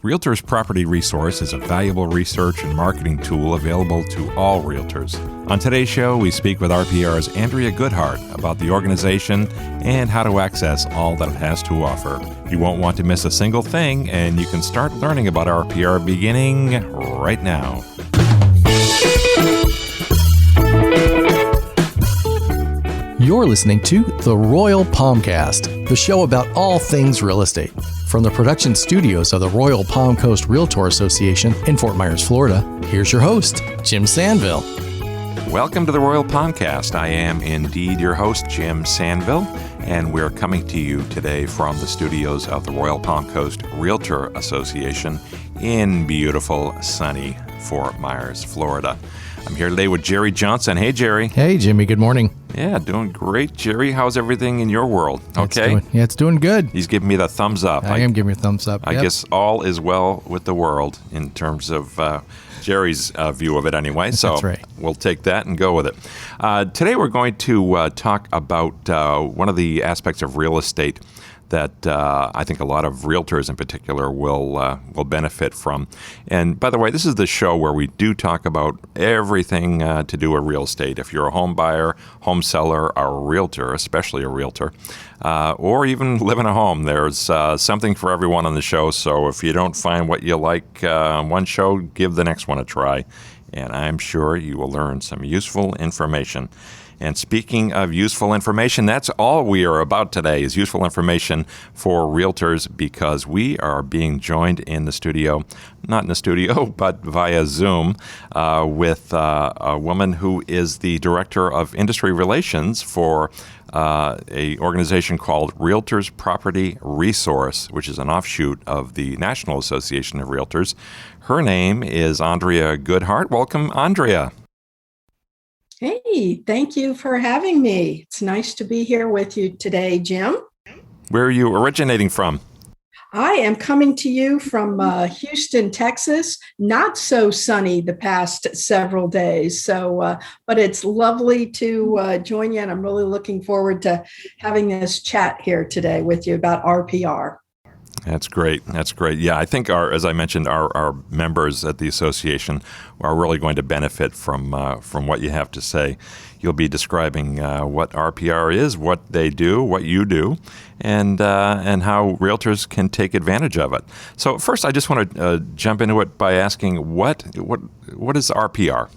Realtor's Property Resource is a valuable research and marketing tool available to all realtors. On today's show, we speak with RPR's Andrea Goodhart about the organization and how to access all that it has to offer. You won't want to miss a single thing, and you can start learning about RPR beginning right now. You're listening to The Royal Palmcast, the show about all things real estate. From the production studios of the Royal Palm Coast Realtor Association in Fort Myers, Florida, here's your host, Jim Sanville. Welcome to the Royal Palmcast. I am indeed your host, Jim Sanville, and we're coming to you today from the studios of the Royal Palm Coast Realtor Association in beautiful, sunny Fort Myers, Florida. I'm here today with Jerry Johnson. Hey, Jerry. Hey, Jimmy. Good morning. Yeah, doing great. Jerry, how's everything in your world? Okay? It's doing good. He's giving me the thumbs up. I am giving you a thumbs up. I guess all is well with the world in terms of Jerry's view of it anyway. So That's right. We'll take that and go with it. Today we're going to talk about one of the aspects of real estate that I think a lot of realtors in particular will benefit from. And by the way, this is the show where we do talk about everything to do with real estate. If you're a home buyer, home seller, or a realtor, especially a realtor, or even live in a home, there's something for everyone on the show. So if you don't find what you like on one show, give the next one a try. And I'm sure you will learn some useful information. And speaking of useful information, that's all we are about today is useful information for realtors, because we are being joined in the studio, not in the studio, but via Zoom, with a woman who is the Director of Industry Relations for a organization called Realtors Property Resource, which is an offshoot of the National Association of Realtors. Her name is Andrea Goodhart. Welcome, Andrea. Hey, thank you for having me. It's nice to be here with you today, Jim. Where are you originating from? I am coming to you from Houston, Texas. Not so sunny the past several days, but it's lovely to join you, and I'm really looking forward to having this chat here today with you about RPR. That's great. That's great. Yeah, I think as I mentioned, our members at the association are really going to benefit from what you have to say. You'll be describing what RPR is, what they do, what you do, and how realtors can take advantage of it. So first, I just want to jump into it by asking what is RPR?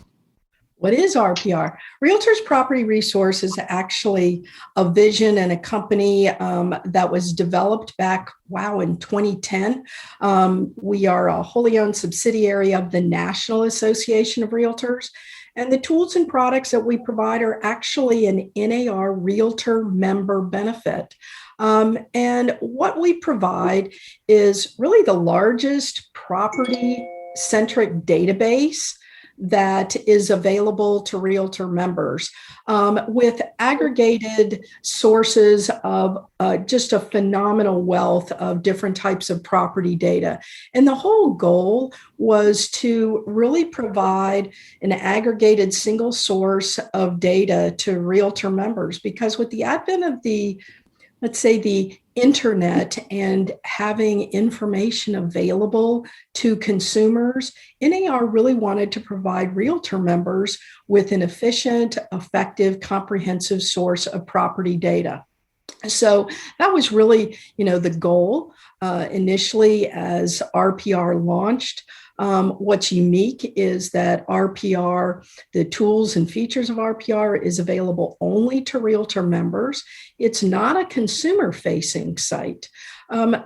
What is RPR? Realtors Property Resource is actually a vision and a company that was developed back, in 2010. We are a wholly owned subsidiary of the National Association of Realtors. And the tools and products that we provide are actually an NAR Realtor member benefit. And what we provide is really the largest property-centric database that is available to Realtor members with aggregated sources of just a phenomenal wealth of different types of property data. And the whole goal was to really provide an aggregated single source of data to Realtor members, because with the advent of the internet and having information available to consumers, NAR really wanted to provide Realtor members with an efficient, effective, comprehensive source of property data. So that was really, the goal initially as RPR launched. What's unique is that RPR, the tools and features of RPR, is available only to Realtor members. It's not a consumer-facing site.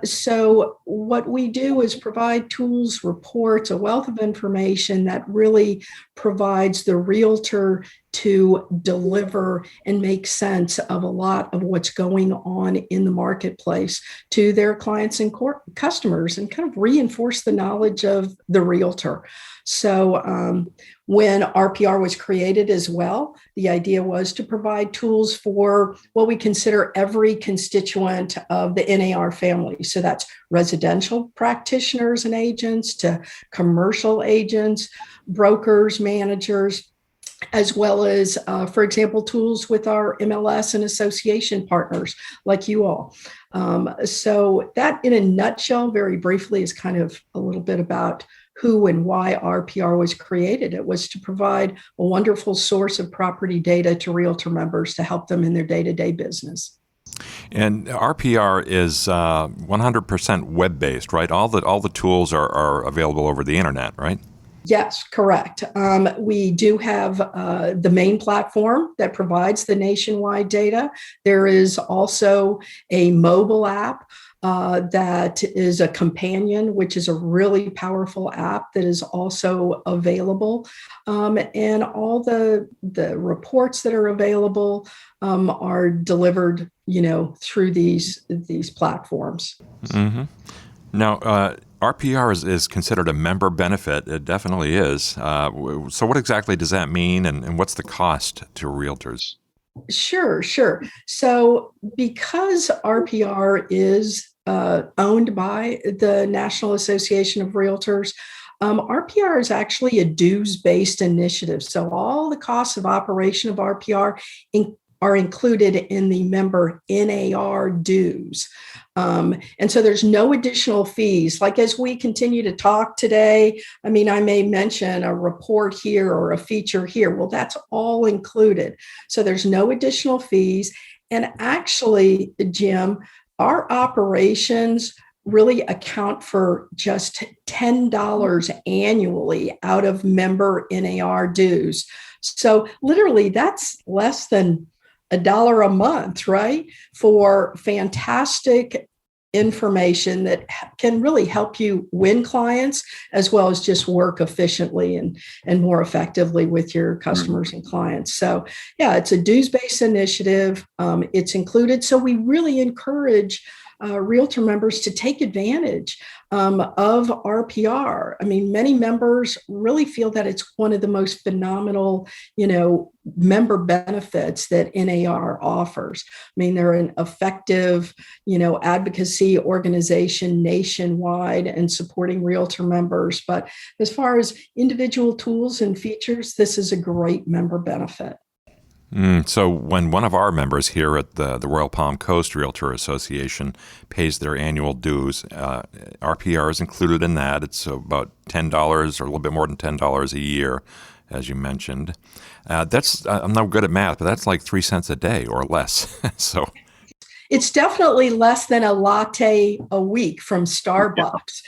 So what we do is provide tools, reports, a wealth of information that really provides the Realtor to deliver and make sense of a lot of what's going on in the marketplace to their clients and customers, and kind of reinforce the knowledge of the Realtor. So when RPR was created as well, the idea was to provide tools for what we consider every constituent of the NAR family. So that's residential practitioners and agents to commercial agents, brokers, managers, as well as, for example, tools with our MLS and association partners like you all. So that, in a nutshell, very briefly, is kind of a little bit about who and why RPR was created. It was to provide a wonderful source of property data to Realtor members to help them in their day-to-day business. And RPR is 100% web-based, right? All the tools are available over the internet, right? Yes, correct. We do have the main platform that provides the nationwide data. There is also a mobile app that is a companion, which is a really powerful app that is also available. And all the reports that are available are delivered, through these platforms. Mm-hmm. Now, RPR is considered a member benefit. It definitely is. So what exactly does that mean, and what's the cost to realtors? Sure. So because RPR is owned by the National Association of Realtors, RPR is actually a dues-based initiative. So all the costs of operation of RPR are included in the member NAR dues. And so there's no additional fees. Like as we continue to talk today, I may mention a report here or a feature here. Well, that's all included. So there's no additional fees. And actually, Jim, our operations really account for just $10 annually out of member NAR dues. So literally, that's less than $1 a month, right? For fantastic information that can really help you win clients, as well as just work efficiently and more effectively with your customers and clients. So yeah, it's a dues-based initiative. It's included. So we really encourage Realtor members to take advantage of RPR. Many members really feel that it's one of the most phenomenal, member benefits that NAR offers. They're an effective, advocacy organization nationwide and supporting Realtor members. But as far as individual tools and features, this is a great member benefit. So when one of our members here at the Royal Palm Coast Realtor Association pays their annual dues, RPR is included in that. It's about $10 or a little bit more than $10 a year, as you mentioned. That's I'm not good at math, but that's like 3 cents a day or less. So it's definitely less than a latte a week from Starbucks.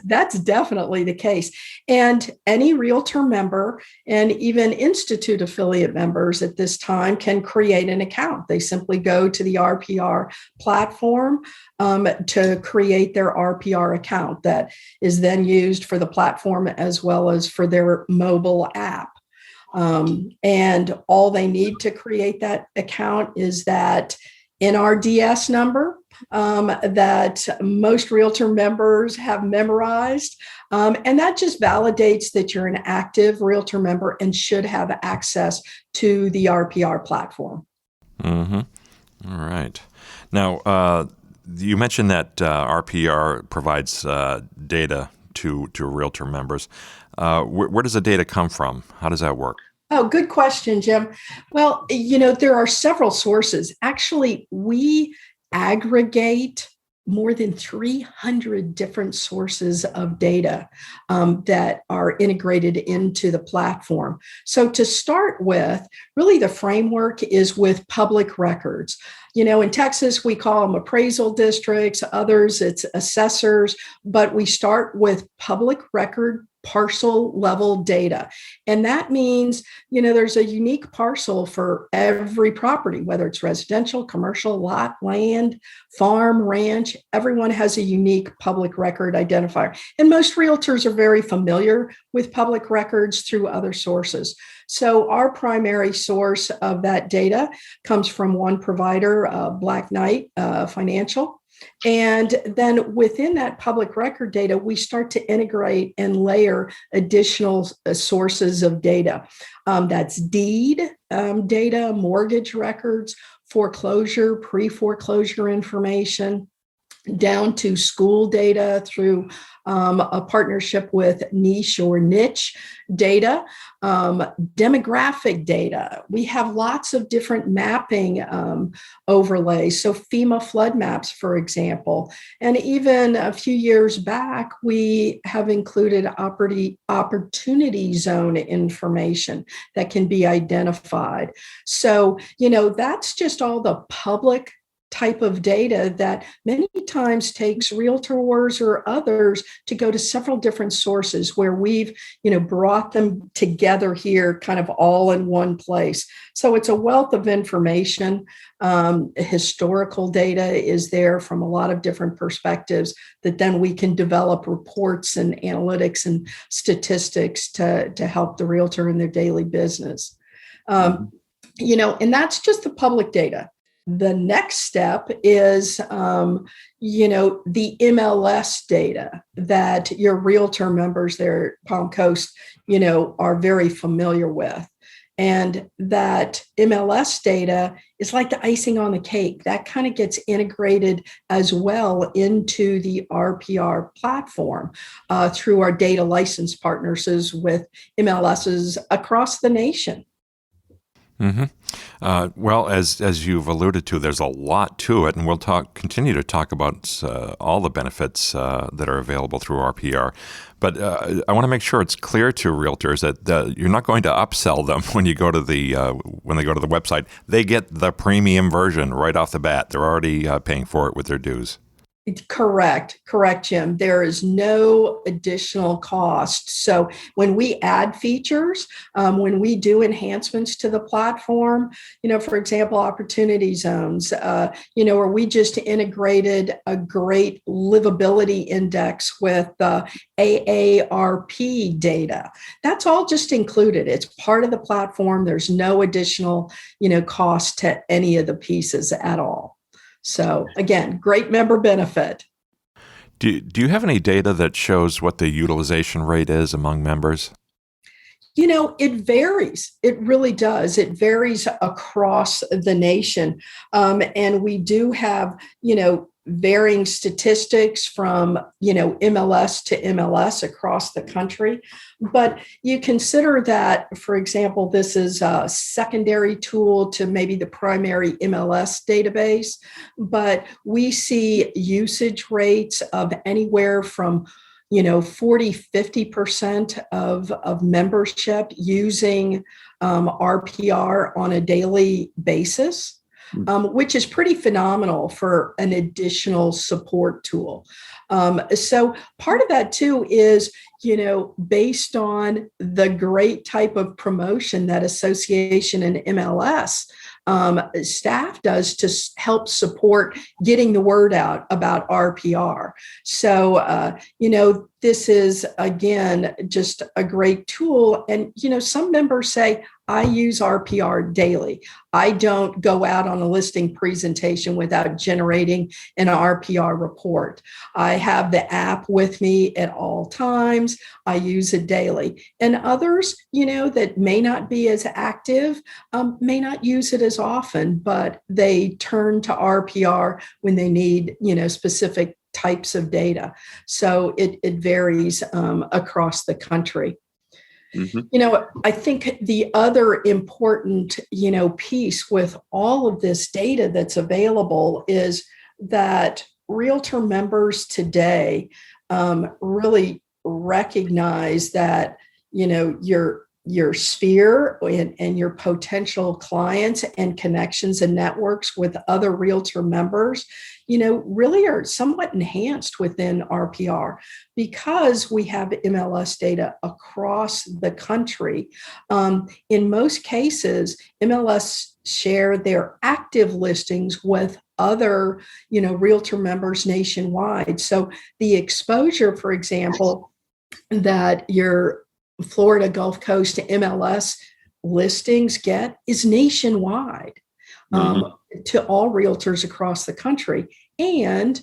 That's definitely the case. And any Realtor member and even Institute affiliate members at this time can create an account. They simply go to the RPR platform to create their RPR account that is then used for the platform as well as for their mobile app. And all they need to create that account is that NRDS number that most Realtor members have memorized. And that just validates that you're an active Realtor member and should have access to the RPR platform. Mm-hmm. All right. Now, you mentioned that RPR provides data to Realtor members. Where does the data come from? How does that work? Oh, good question, Jim. Well, there are several sources. Actually, we aggregate more than 300 different sources of data that are integrated into the platform. So to start with, really the framework is with public records. In Texas, we call them appraisal districts, others it's assessors, but we start with public record parcel level data. And that means, there's a unique parcel for every property, whether it's residential, commercial, lot, land, farm, ranch. Everyone has a unique public record identifier. And most realtors are very familiar with public records through other sources. So our primary source of that data comes from one provider, Black Knight Financial. And then within that public record data, we start to integrate and layer additional sources of data. That's deed data, mortgage records, foreclosure, pre-foreclosure information, down to school data through a partnership with niche data, demographic data. We have lots of different mapping overlays. So FEMA flood maps, for example. And even a few years back, we have included opportunity zone information that can be identified. So, that's just all the public type of data that many times takes realtors or others to go to several different sources where we've brought them together here kind of all in one place. So it's a wealth of information. Historical data is there from a lot of different perspectives that then we can develop reports and analytics and statistics to help the realtor in their daily business. And that's just the public data. The next step is, the MLS data that your realtor members there at Palm Coast, are very familiar with. And that MLS data is like the icing on the cake. That kind of gets integrated as well into the RPR platform through our data license partners with MLSs across the nation. Mm-hmm. Well, as you've alluded to, there's a lot to it, and we'll continue to talk about all the benefits that are available through RPR. But I want to make sure it's clear to realtors that you're not going to upsell them when you go to when they go to the website. They get the premium version right off the bat. They're already paying for it with their dues. Correct, Jim. There is no additional cost. So when we add features, when we do enhancements to the platform, for example, opportunity zones, or we just integrated a great livability index with AARP data. That's all just included. It's part of the platform. There's no additional, cost to any of the pieces at all. So again, great member benefit. Do you have any data that shows what the utilization rate is among members? It varies. It really does. It varies across the nation. And we do have, varying statistics from, MLS to MLS across the country. But you consider that, for example, this is a secondary tool to maybe the primary MLS database, but we see usage rates of anywhere from 40-50% of membership using RPR on a daily basis. Which is pretty phenomenal for an additional support tool. So part of that too is, based on the great type of promotion that association and MLS staff does to help support getting the word out about RPR. So, this is, again, just a great tool. And, some members say, I use RPR daily. I don't go out on a listing presentation without generating an RPR report. I have the app with me at all times. I use it daily. And others, that may not be as active, may not use it as often, but they turn to RPR when they need, specific types of data. So it varies across the country. Mm-hmm. I think the other important, piece with all of this data that's available is that realtor members today really recognize that, your sphere and your potential clients and connections and networks with other realtor members, really are somewhat enhanced within RPR because we have MLS data across the country. In most cases, MLS share their active listings with other, realtor members nationwide. So the exposure, for example, that your Florida Gulf Coast MLS listings get is nationwide to all realtors across the country. And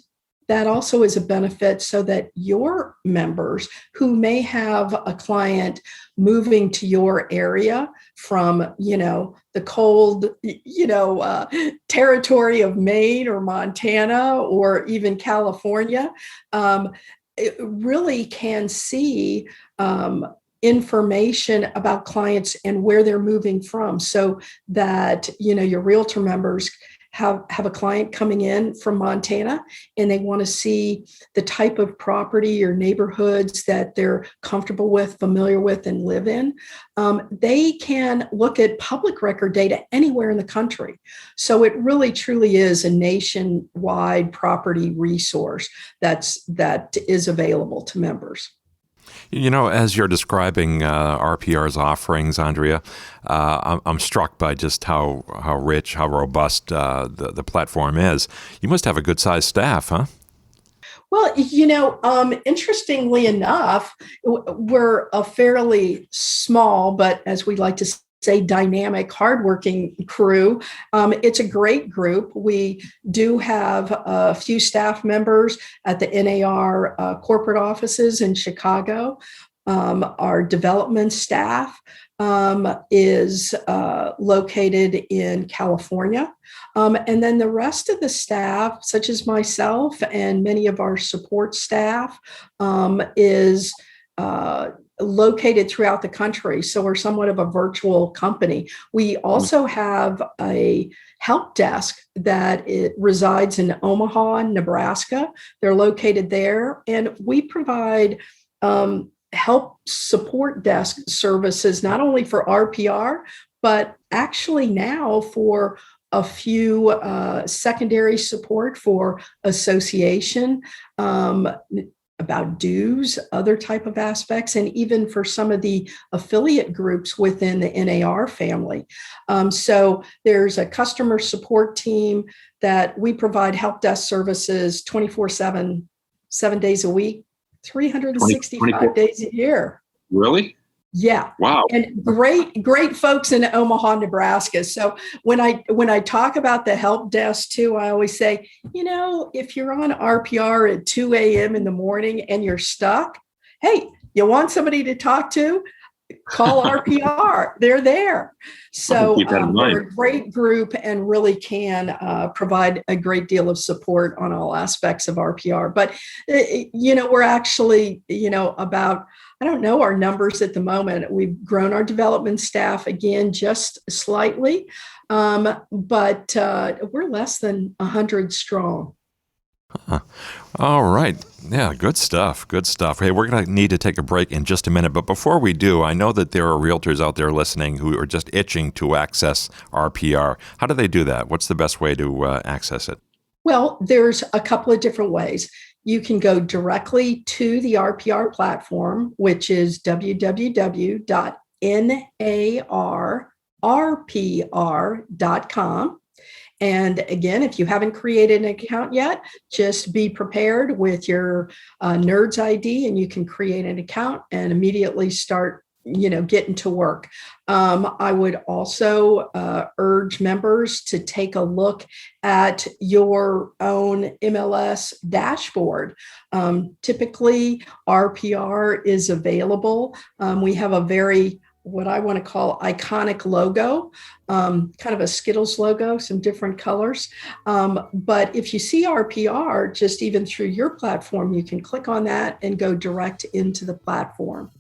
that also is a benefit so that your members who may have a client moving to your area from, the cold, territory of Maine or Montana or even California, it really can see information about clients and where they're moving from, so that your realtor members have a client coming in from Montana and they want to see the type of property or neighborhoods that they're comfortable with, familiar with, and live in. They can look at public record data anywhere in the country. So it really truly is a nationwide property resource that is available to members. As you're describing RPR's offerings, Andrea, I'm struck by just how rich, how robust the platform is. You must have a good-sized staff, huh? Well, interestingly enough, we're a fairly small, but as we like to say, dynamic, hardworking crew. It's a great group. We do have a few staff members at the NAR corporate offices in Chicago. Our development staff is located in California. And then the rest of the staff, such as myself and many of our support staff, is located throughout the country. So we're somewhat of a virtual company. We also have a help desk that resides in Omaha, Nebraska. They're located there. And we provide help support desk services, not only for RPR, but actually now for a few secondary support for association, about dues, other type of aspects, and even for some of the affiliate groups within the NAR family. So there's a customer support team that we provide help desk services 24/7, 7 days a week, 365 days a year. Really? Yeah. Wow. And great folks in Omaha, Nebraska. So when I talk about the help desk too, I always say, if you're on RPR at 2 a.m. in the morning and you're stuck, hey, you want somebody to talk to? Call RPR. They're there. So we're a great group and really can provide a great deal of support on all aspects of RPR. But, we're actually, about, I don't know our numbers at the moment. We've grown our development staff again, just slightly, but we're less than 100 strong. All right. Yeah, good stuff. Good stuff. Hey, we're going to need to take a break in just a minute. But before we do, I know that there are realtors out there listening who are just itching to access RPR. How do they do that? What's the best way to access it? Well, there's a couple of different ways. You can go directly to the RPR platform, which is www.narrpr.com. And again, if you haven't created an account yet, just be prepared with your NERDS ID and you can create an account and immediately start, getting to work. I would also urge members to take a look at your own MLS dashboard. Typically, RPR is available. We have a very what I want to call iconic logo, kind of a Skittles logo, some different colors. But if you see RPR, just even through your platform, you can click on that and go direct into the platform.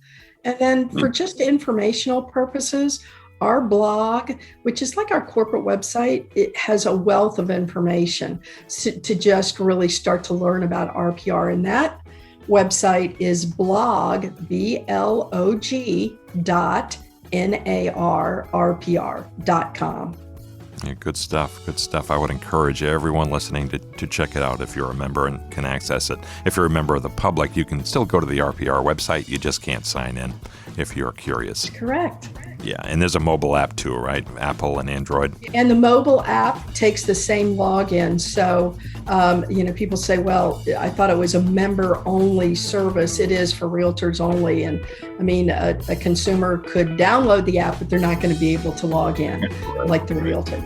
And then for just informational purposes, our blog, which is like our corporate website, it has a wealth of information to just really start to learn about RPR. And that website is blog.narrpr.com. Yeah, good stuff. Good stuff. I would encourage everyone listening to check it out if you're a member and can access it. If you're a member of the public, you can still go to the RPR website. You just can't sign in if you're curious. Correct. Yeah, and there's a mobile app too, right? Apple and Android. And the mobile app takes the same login. So, people say, well, I thought it was a member-only service. It is for realtors only. And I mean, a consumer could download the app, but they're not going to be able to log in like the realtor.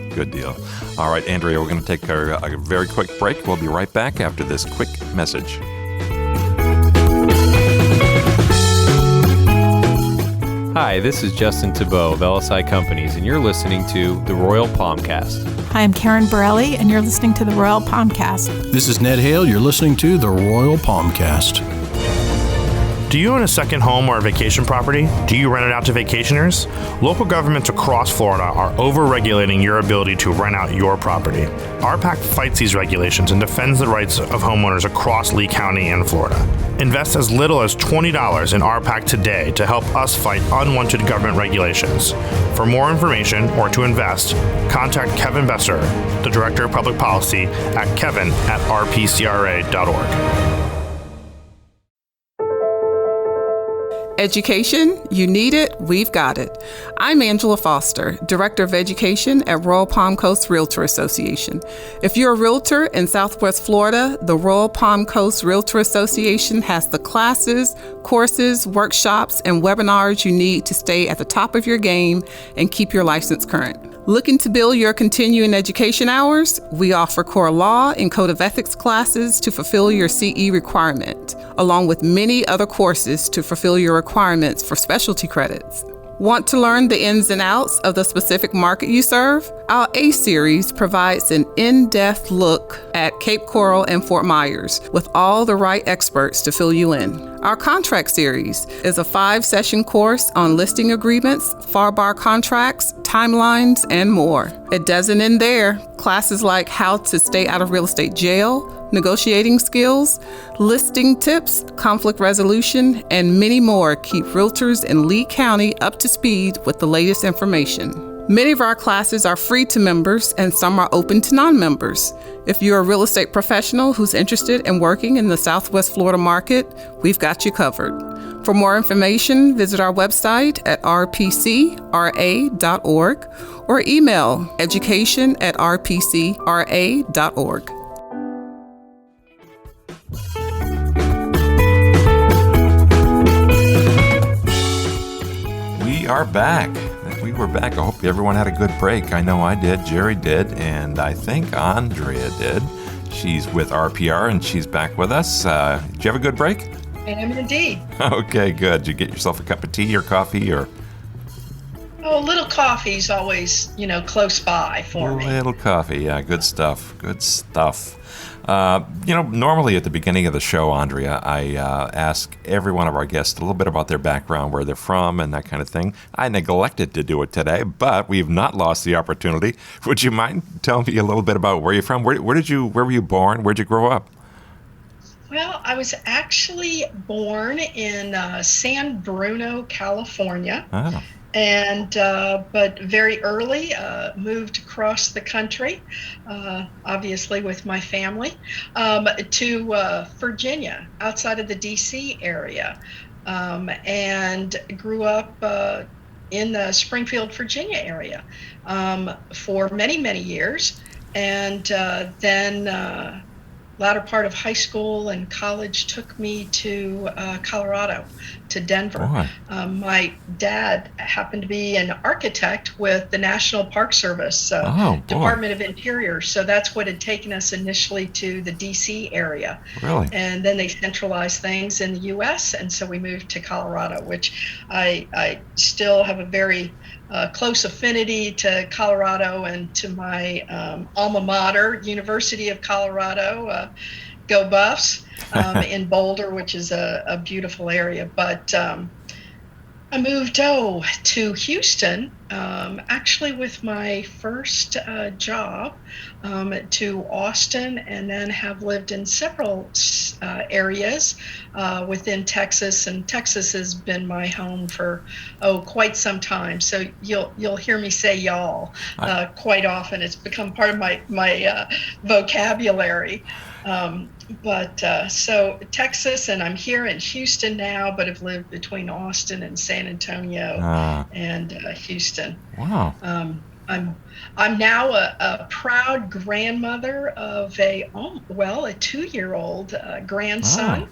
Good deal. All right, Andrea, we're going to take a very quick break. We'll be right back after this quick message. Hi, this is Justin Thibault of LSI Companies, and you're listening to the Royal Palmcast. Hi, I'm Karen Borelli, and you're listening to the Royal Palmcast. This is Ned Hale. You're listening to the Royal Palmcast. Do you own a second home or a vacation property? Do you rent it out to vacationers? Local governments across Florida are over-regulating your ability to rent out your property. RPAC fights these regulations and defends the rights of homeowners across Lee County and Florida. Invest as little as $20 in RPAC today to help us fight unwanted government regulations. For more information or to invest, contact Kevin Besser, the Director of Public Policy, at kevin@rpcra.org. Education, you need it, we've got it. I'm Angela Foster, Director of Education at Royal Palm Coast Realtor Association. If you're a realtor in Southwest Florida, the Royal Palm Coast Realtor Association has the classes, courses, workshops, and webinars you need to stay at the top of your game and keep your license current. Looking to build your continuing education hours? We offer core law and code of ethics classes to fulfill your CE requirement, along with many other courses to fulfill your requirements for specialty credits. Want to learn the ins and outs of the specific market you serve? Our A Series provides an in-depth look at Cape Coral and Fort Myers with all the right experts to fill you in. Our Contract Series is a 5-session course on listing agreements, FAR contracts, timelines, and more. It doesn't end there. Classes like how to stay out of real estate jail, negotiating skills, listing tips, conflict resolution, and many more keep realtors in Lee County up to speed with the latest information. Many of our classes are free to members and some are open to non-members. If you're a real estate professional who's interested in working in the Southwest Florida market, we've got you covered. For more information, visit our website at rpcra.org or email education@rpcra.org. We are back. We're back. I hope everyone had a good break. I know I did, Jerry did, and I think Andrea did. She's with RPR and she's back with us. Did you have a good break? I am indeed. Okay, good. Did you get yourself a cup of tea or coffee or? Oh, a little coffee's always, close by for me. A little coffee, yeah, good stuff. Good stuff. Normally at the beginning of the show, Andrea, I ask every one of our guests a little bit about their background, where they're from, and that kind of thing. I neglected to do it today, but we've not lost the opportunity. Would you mind telling me a little bit about where you're from? Where were you born? Where'd you grow up? Well, I was actually born in San Bruno, California. Oh. And but very early moved across the country, obviously with my family, to Virginia, outside of the DC area, and grew up in the Springfield, Virginia area for many, many years, and then latter part of high school and college took me to Colorado, to Denver. My dad happened to be an architect with the National Park Service, Department of Interior. So that's what had taken us initially to the DC area. Really? And then they centralized things in the US. And so we moved to Colorado, which I still have a very close affinity to Colorado and to my alma mater, University of Colorado. Go Buffs, in Boulder, which is a beautiful area. But I moved to Houston, actually with my first job, to Austin, and then have lived in several areas within Texas, and Texas has been my home for quite some time. So you'll hear me say y'all quite often. It's become part of my vocabulary. So Texas, and I'm here in Houston now, but have lived between Austin and San Antonio and Houston. Wow. I'm now a proud grandmother of a 2-year-old grandson.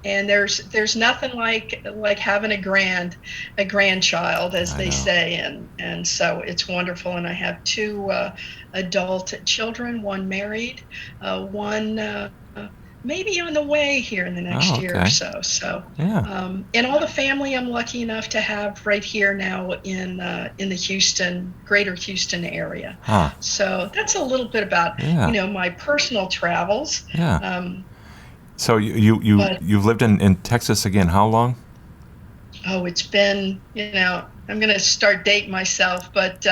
And there's nothing like having a grandchild, as I they know. say, and so it's wonderful. And I have two adult children, one married, one maybe on the way here in the next Oh, year or okay. so. So, Yeah. and all the family I'm lucky enough to have right here now in the greater Houston area. Huh. So that's a little bit about Yeah. my personal travels. Yeah. Um, So but you've lived in Texas again, how long? Oh, it's been, I'm going to start dating myself, but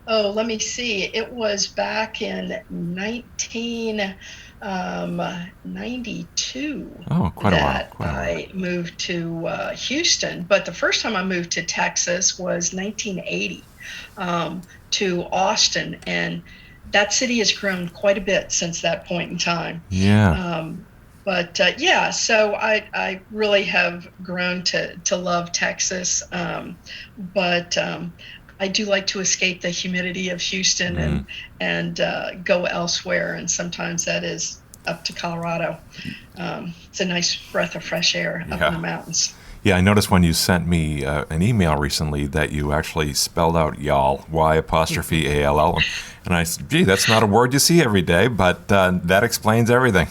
let me see. It was back in 1992 Oh, quite a while. that Quite a while. I moved to Houston. But the first time I moved to Texas was 1980 to Austin. And that city has grown quite a bit since that point in time. Yeah. But yeah, so I really have grown to love Texas. But I do like to escape the humidity of Houston and go elsewhere. And sometimes that is up to Colorado. It's a nice breath of fresh air up in the mountains. Yeah, I noticed when you sent me an email recently that you actually spelled out y'all, Y''ALL. And I said, gee, that's not a word you see every day, but that explains everything.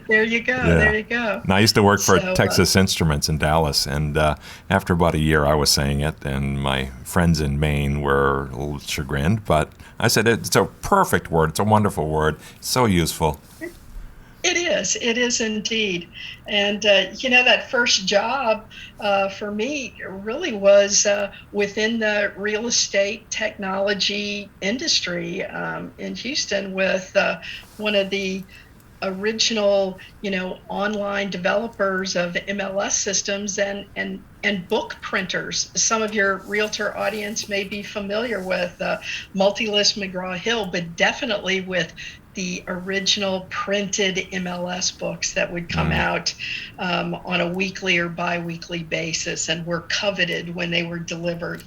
There you go. Yeah. There you go. And I used to work for So, Texas Instruments in Dallas, and after about a year I was saying it, and my friends in Maine were a little chagrined, but I said it's a perfect word. It's a wonderful word. It's so useful. It is indeed. And, that first job for me really was within the real estate technology industry in Houston with one of the original, online developers of MLS systems and book printers. Some of your realtor audience may be familiar with Multilist McGraw-Hill, but definitely with the original printed MLS books that would come out on a weekly or bi-weekly basis and were coveted when they were delivered.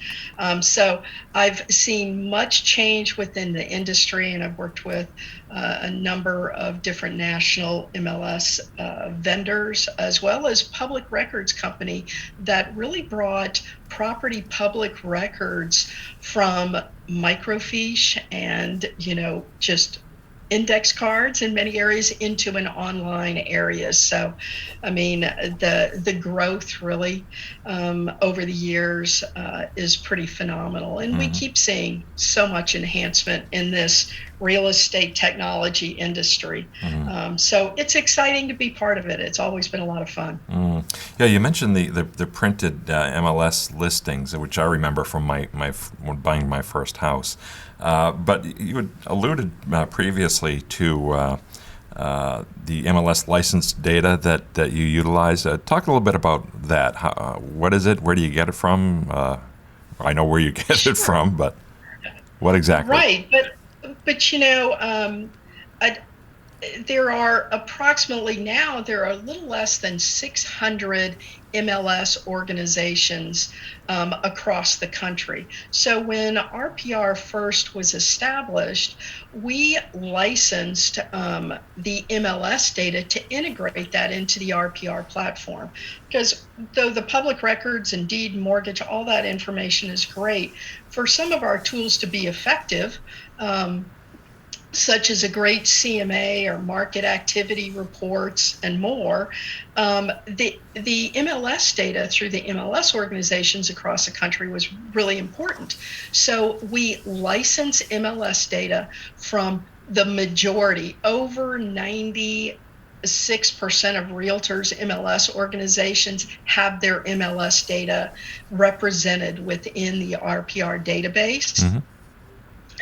So I've seen much change within the industry, and I've worked with a number of different national MLS vendors, as well as public records company that really brought property public records from microfiche and, just index cards in many areas into an online area. So, I mean, the growth really over the years is pretty phenomenal. And we keep seeing so much enhancement in this real estate technology industry. So it's exciting to be part of it. It's always been a lot of fun. Yeah, you mentioned the printed MLS listings, which I remember from when buying my first house. But you had alluded previously to the MLS license data that you utilize. Talk a little bit about that. What is it? Where do you get it from? I know where you get it from, but what exactly? Right, but there are a little less than 600 MLS organizations across the country. So when RPR first was established, we licensed the MLS data to integrate that into the RPR platform. Because though the public records and deed, mortgage, all that information is great, for some of our tools to be effective, such as a great CMA or market activity reports and more, the MLS data through the MLS organizations across the country was really important. So we license MLS data from the majority, over 96% of realtors' MLS organizations have their MLS data represented within the RPR database.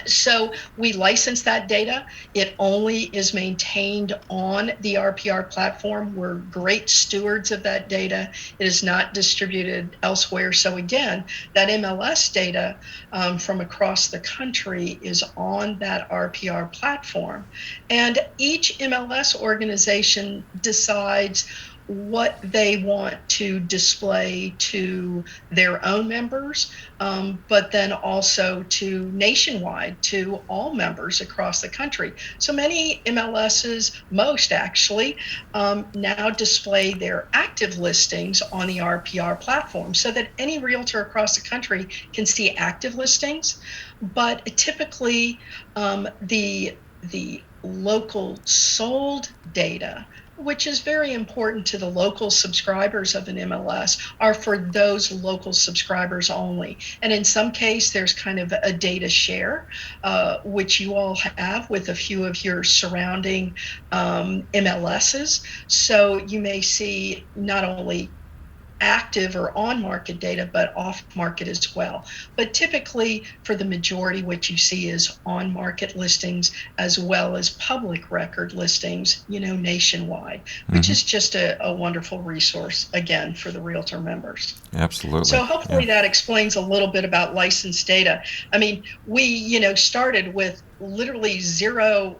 So we license that data. It only is maintained on the RPR platform. We're great stewards of that data. It is not distributed elsewhere. So again, that MLS data from across the country is on that RPR platform. And each MLS organization decides what they want to display to their own members, but then also to nationwide, to all members across the country. So many MLSs, most actually, now display their active listings on the RPR platform so that any realtor across the country can see active listings. But typically, the local sold data, which is very important to the local subscribers of an MLS, are for those local subscribers only. And in some case, there's kind of a data share, which you all have with a few of your surrounding MLSs. So you may see not only active or on market data, but off market as well. But typically, for the majority, what you see is on market listings as well as public record listings, nationwide, which is just a wonderful resource, again, for the Realtor members. Absolutely. So hopefully that explains a little bit about licensed data. I mean, we, started with literally zero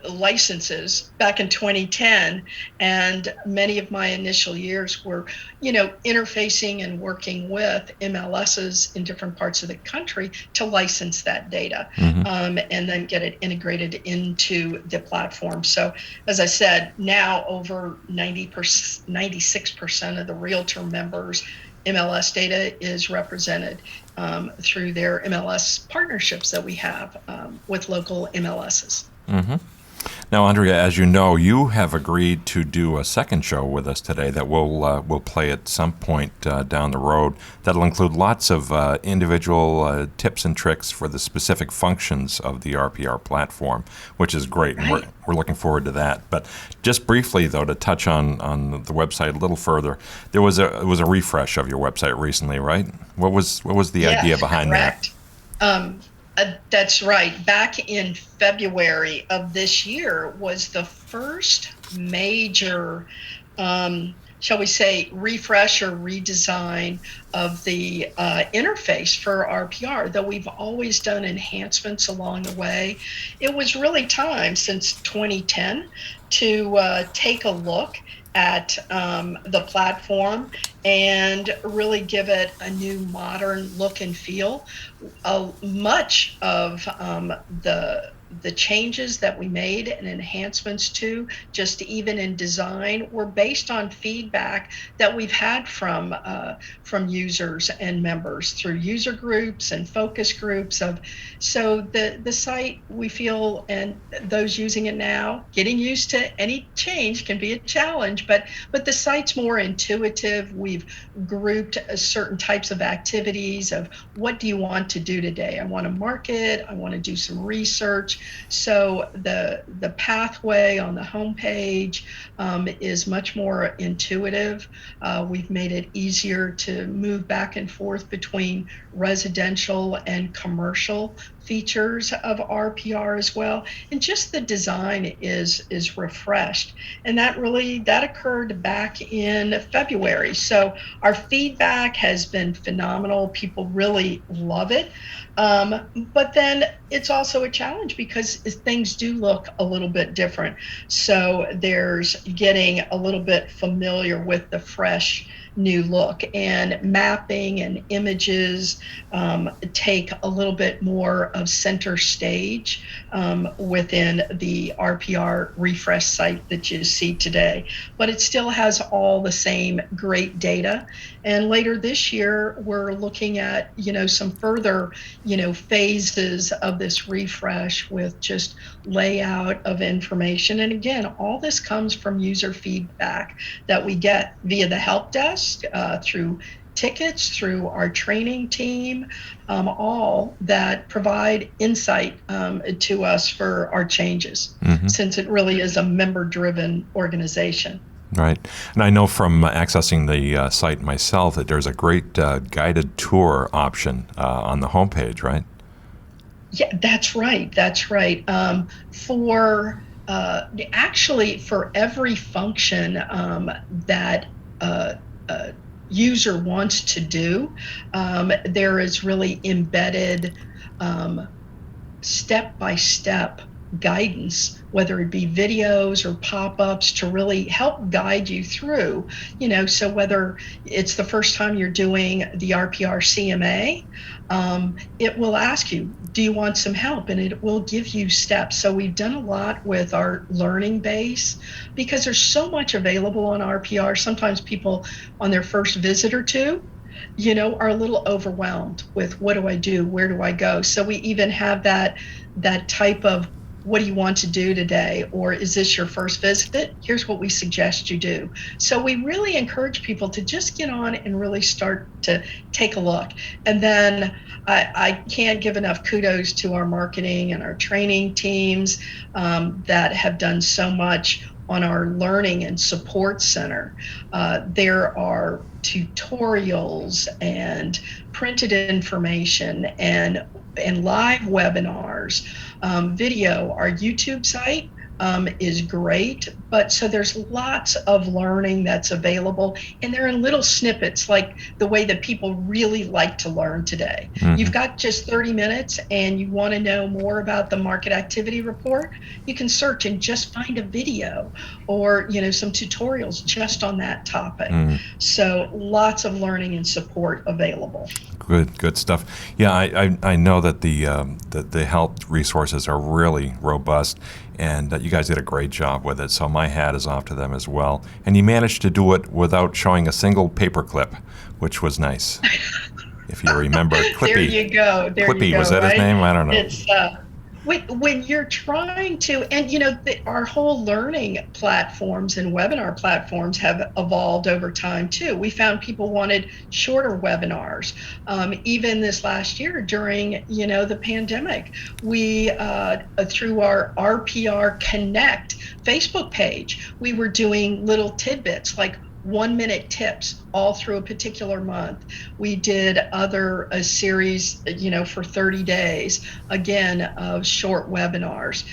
licenses back in 2010, and many of my initial years were interfacing and working with MLSs in different parts of the country to license that data, and then get it integrated into the platform. So as I said, now over 96% of the Realtor members MLS data is represented through their MLS partnerships that we have with local MLSs. Now, Andrea, as you know, you have agreed to do a second show with us today that we'll play at some point down the road. That'll include lots of individual tips and tricks for the specific functions of the RPR platform, which is great. Right. And we're looking forward to that. But just briefly, though, to touch on the website a little further, it was a refresh of your website recently, right? What was the idea behind correct. that? That's right. Back in February of this year was the first major, shall we say, refresh or redesign of the interface for RPR, though we've always done enhancements along the way. It was really time since 2010 to take a look at the platform and really give it a new modern look and feel. Much of the changes that we made and enhancements to, just even in design, were based on feedback that we've had from users and members through user groups and focus groups. So the site, we feel, and those using it now, getting used to any change can be a challenge, but the site's more intuitive. We've grouped certain types of activities of what do you want to do today? I want to market, I want to do some research. So the pathway on the homepage is much more intuitive. We've made it easier to move back and forth between residential and commercial features of RPR as well. And just the design is refreshed. And that occurred back in February. So our feedback has been phenomenal. People really love it. But then it's also a challenge because things do look a little bit different. So there's getting a little bit familiar with the fresh new look, and mapping and images take a little bit more of center stage within the RPR refresh site that you see today. But it still has all the same great data. And later this year, we're looking at, some further, phases of this refresh with just layout of information. And again, all this comes from user feedback that we get via the help desk, through tickets, through our training team, all that provide insight to us for our changes, since it really is a member-driven organization. Right. And I know from accessing the site myself that there's a great guided tour option on the homepage, right? Yeah, that's right. That's right. For every function that user wants to do, there is really embedded step-by-step guidance, whether it be videos or pop-ups, to really help guide you through, so whether it's the first time you're doing the RPR CMA, it will ask you, do you want some help? And it will give you steps. So we've done a lot with our learning base, because there's so much available on RPR. Sometimes people on their first visit or two, are a little overwhelmed with, what do I do? Where do I go? So we even have that type of, what do you want to do today? Or is this your first visit? Here's what we suggest you do. So we really encourage people to just get on and really start to take a look. And then I can't give enough kudos to our marketing and our training teams that have done so much on our learning and support center. There are tutorials and printed information and live webinars, video. Our YouTube site is great, but so there's lots of learning that's available, and they're in little snippets, like the way that people really like to learn today. Mm-hmm. You've got just 30 minutes and you want to know more about the market activity report, you can search and just find a video or some tutorials just on that topic. Mm-hmm. So lots of learning and support available. Good stuff. Yeah, I know that the health resources are really robust, and you guys did a great job with it. So my hat is off to them as well. And you managed to do it without showing a single paper clip, which was nice. If you remember, Clippy. There you go. Clippy, was that his name? I don't know. It's when you're trying to, and our whole learning platforms and webinar platforms have evolved over time too. We found people wanted shorter webinars. Even this last year during the pandemic, we through our RPR Connect Facebook page, we were doing little tidbits like 1-minute tips all through a particular month. We did a series, for 30 days, again, of short webinars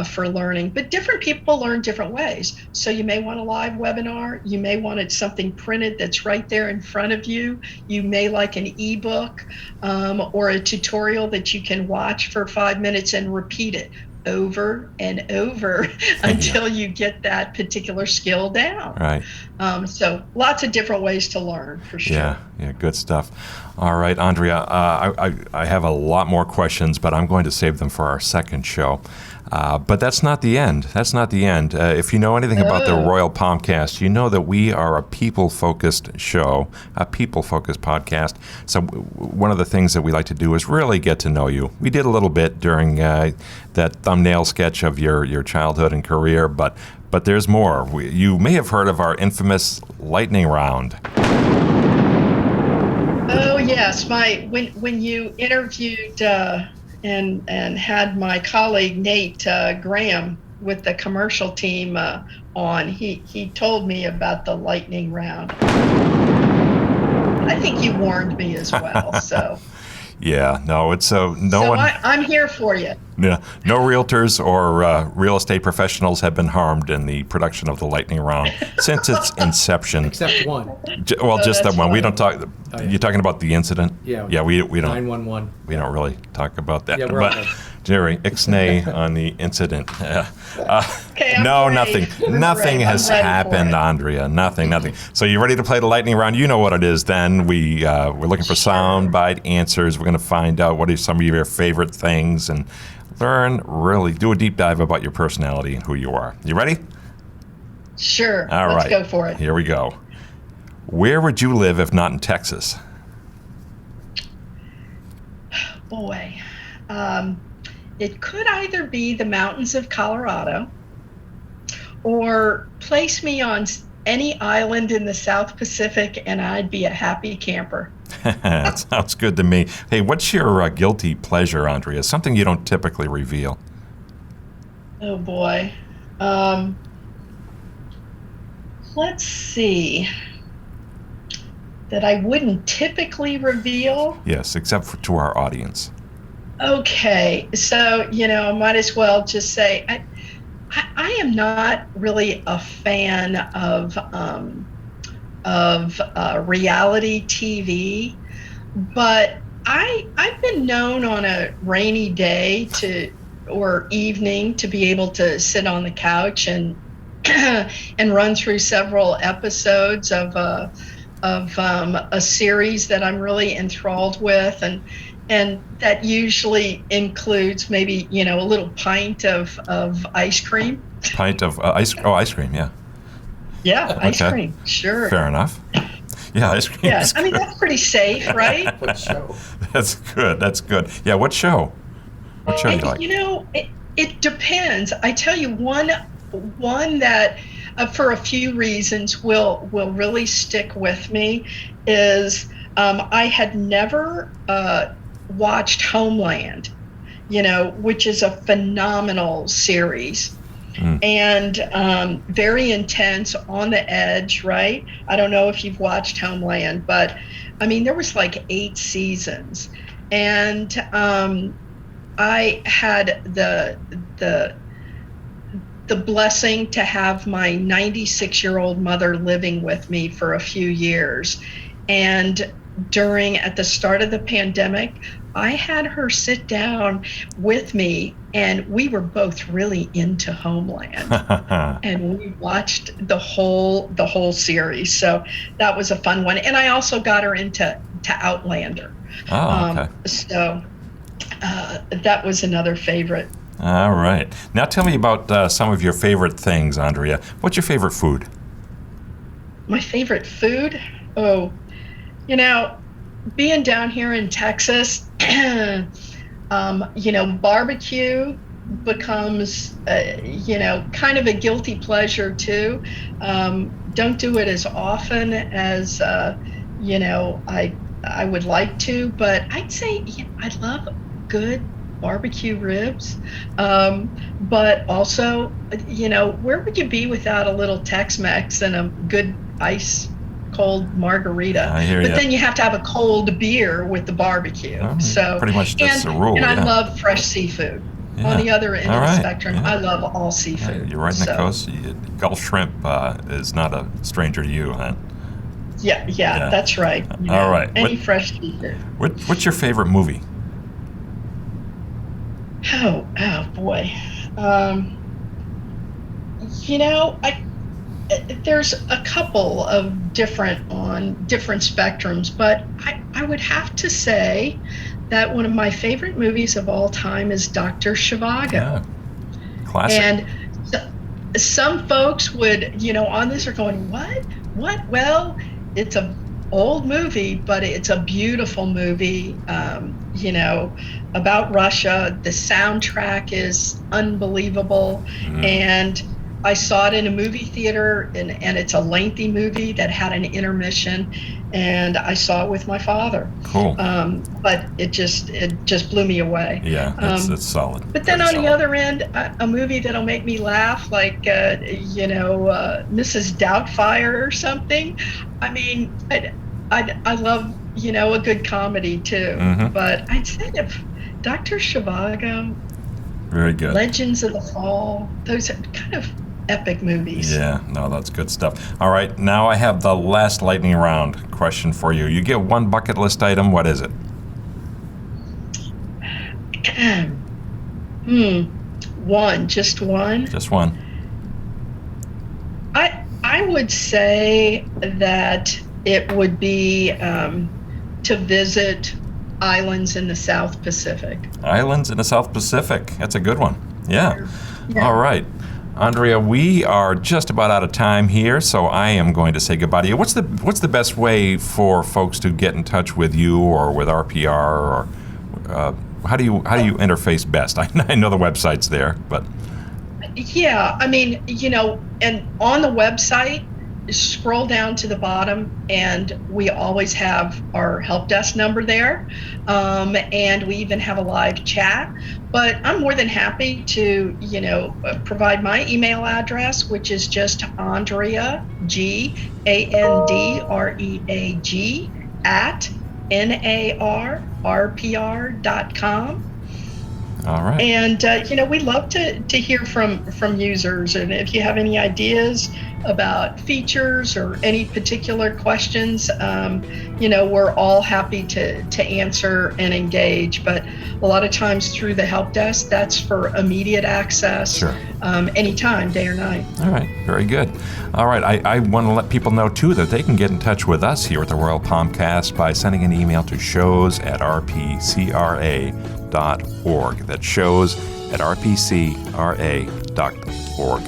for learning. But different people learn different ways. So you may want a live webinar. You may want something printed that's right there in front of you. You may like an ebook or a tutorial that you can watch for 5 minutes and repeat it over and over until you get that particular skill down. Right. So lots of different ways to learn, for sure. Yeah, good stuff. All right, Andrea, I have a lot more questions, but I'm going to save them for our second show. But that's not the end. If you know anything about the Royal Palmcast, you know that we are a people-focused show, a people-focused podcast. So one of the things that we like to do is really get to know you. We did a little bit during that thumbnail sketch of your childhood and career, but there's more. You may have heard of our infamous lightning round. Oh yes, when you interviewed and had my colleague Nate Graham with the commercial team on, he told me about the lightning round. I think you warned me as well. So. Yeah, no, it's no so one. I'm here for you. Yeah, no realtors or real estate professionals have been harmed in the production of the lightning round since its inception. Except one. Just that one. Funny. We don't talk. Oh, yeah. You're talking about the incident. Yeah. We don't. 911. We don't really talk about that. Yeah, we're but okay. Jerry, ixnay on the incident. Okay, no, ready. nothing has I'm ready happened, for it. Andrea. Nothing. So you ready to play the lightning round? You know what it is. Then we're looking for soundbite answers. We're going to find out what are some of your favorite things and really do a deep dive about your personality and who you are. You ready? Sure. All Let's right. go for it. Here we go. Where would you live if not in Texas? Boy. It could either be the mountains of Colorado or place me on any island in the South Pacific and I'd be a happy camper. That sounds good to me. Hey, what's your guilty pleasure, Andrea? Something you don't typically reveal. Oh boy. Let's see. That I wouldn't typically reveal. Yes, except to our audience. Okay, so I might as well just say I am not really a fan of reality TV, but I've been known on a rainy day to or evening to be able to sit on the couch and and run through several episodes of a series that I'm really enthralled with, and that usually includes maybe a little pint of ice cream. Pint of ice cream, yeah. Yeah, ice Okay. cream, sure. Fair enough. Yeah, ice cream. Yeah, is I mean good. that's pretty safe, right? What show? That's good. That's good. Yeah, what show? What show do you like? It depends. I tell you, one that for a few reasons will really stick with me is I had never watched Homeland, which is a phenomenal series. And very intense, on the edge, right? I don't know if you've watched Homeland, but I mean, there was like 8 seasons. And I had the blessing to have my 96-year-old mother living with me for a few years. And at the start of the pandemic, I had her sit down with me, and we were both really into Homeland. And we watched the whole series. So that was a fun one. And I also got her into Outlander. Oh, okay. So that was another favorite. All right. Now tell me about some of your favorite things, Andrea. What's your favorite food? My favorite food? Oh, being down here in Texas, barbecue becomes, kind of a guilty pleasure too. Don't do it as often as, I would like to, but I'd say I love good barbecue ribs. But also, where would you be without a little Tex-Mex and a good ice cold margarita? I hear but ya. then you have to have a cold beer with the barbecue. So pretty much that's the rule. And I yeah. love fresh seafood. Yeah. On the other end All of the right. spectrum, Yeah. I love all seafood. You're right in the So, coast. Gulf shrimp is not a stranger to you, huh? Yeah, that's right. All right. Any fresh seafood. What's your favorite movie? Oh boy. There's a couple of different spectrums, but I would have to say that one of my favorite movies of all time is Dr. Zhivago. Yeah. Classic. And some folks would, on this are going, what? Well, it's an old movie, but it's a beautiful movie, about Russia. The soundtrack is unbelievable. And I saw it in a movie theater, and it's a lengthy movie that had an intermission, and I saw it with my father. Cool. But it just blew me away. Yeah, it's solid. But then Very on the solid. other end, a movie that'll make me laugh, like Mrs. Doubtfire or something. I mean, I love a good comedy too. But I'd say if Dr. Zhivago, Very good. Legends of the Fall, those are kind of epic movies. Yeah, no, that's good stuff. All right, now I have the last lightning round question for you. You get one bucket list item. What is it? One, just one. Just one. I would say that it would be to visit islands in the South Pacific. Islands in the South Pacific. That's a good one. Yeah. All right. Andrea, we are just about out of time here, so I am going to say goodbye to you. What's the best way for folks to get in touch with you or with RPR, or how do you interface best? I know the website's there, but Yeah, I mean, and on the website, scroll down to the bottom, and we always have our help desk number there, and we even have a live chat. But I'm more than happy to, provide my email address, which is just Andrea, GANDREAG @ NARRPR.com. All right. And we love to hear from users, and if you have any ideas about features or any particular questions, we're all happy to answer and engage. But a lot of times through the help desk, that's for immediate access. Sure. Anytime, day or night. All right, very good. All right, I want to let people know, too, that they can get in touch with us here at the Royal Palmcast by sending an email to shows@rpcra.org. That's shows@rpcra.org.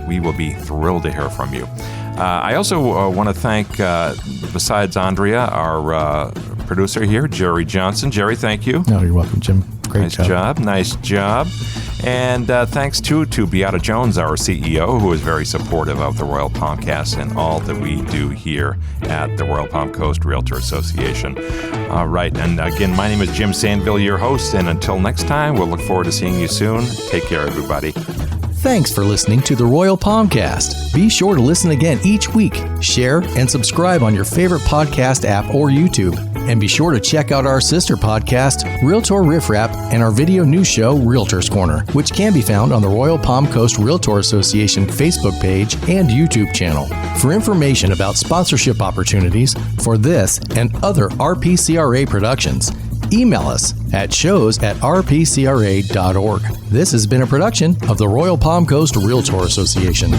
We will be thrilled to hear from you. I also want to thank, besides Andrea, our producer here, Jerry Johnson. Jerry, thank you. No, you're welcome, Jim. Great job. Nice job. And thanks, too, to Beata Jones, our CEO, who is very supportive of the Royal Palmcast and all that we do here at the Royal Palm Coast Realtor Association. All right. And again, my name is Jim Sanville, your host. And until next time, we'll look forward to seeing you soon. Take care, everybody. Thanks for listening to the Royal Palmcast. Be sure to listen again each week, share, and subscribe on your favorite podcast app or YouTube. And be sure to check out our sister podcast, Realtor Riff Rap, and our video news show, Realtors Corner, which can be found on the Royal Palm Coast Realtor Association Facebook page and YouTube channel. For information about sponsorship opportunities for this and other RPCRA productions, email us at shows@rpcra.org. This has been a production of the Royal Palm Coast Realtor Association.